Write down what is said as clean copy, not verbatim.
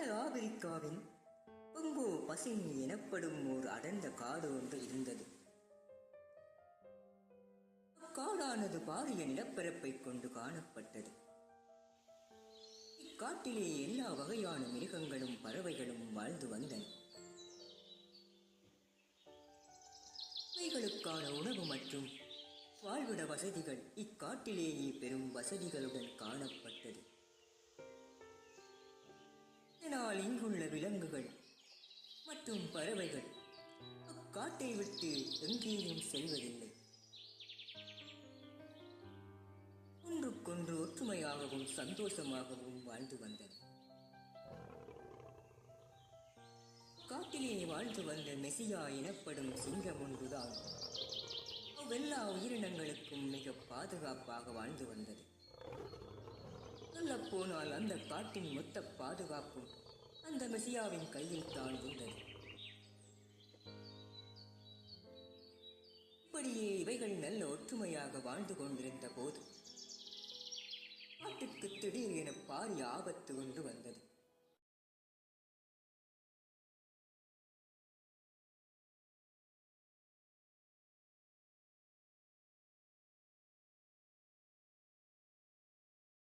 வட ஆப்பிரிக்காவின் கொங்கோ பசினி எனப்படும் ஓர் அடர்ந்த காடு ஒன்று இருந்தது. அக்காடானது பாரிய நிலப்பரப்பை கொண்டு காணப்பட்டது. இக்காட்டிலே எல்லா வகையான மிருகங்களும் பறவைகளும் வாழ்ந்து வந்தன. இவைகளுக்கான உணவு மற்றும் வாழ்விட வசதிகள் இக்காட்டிலேயே பெரும் வசதிகளுடன் காணப்பட்டது. இதனால் இங்குள்ள விலங்குகள் மற்றும் பறவைகள் அக்காட்டை விட்டு எங்கேயும் செல்வதில்லை. ஒன்றுக்கொன்று ஒற்றுமையாகவும் சந்தோஷமாகவும் வாழ்ந்து வந்தன. காட்டிலே வாழ்ந்து வந்த மெசியா எனப்படும் சிங்கம் ஒன்றுதான் அவ்வெல்லா உயிரினங்களுக்கும் மிக பாதுகாப்பாக வாழ்ந்து வந்தது. சொல்லப்போனால் அந்த காட்டின் மொத்த பாதுகாப்பும் அந்த மெசியாவின் கையில் தான் இருந்தது. இப்படியே இவைகள் நல்ல ஒற்றுமையாக வாழ்ந்து கொண்டிருந்த போது காட்டுக்கு திடீர் என பாரிய ஆபத்து ஒன்று வந்தது.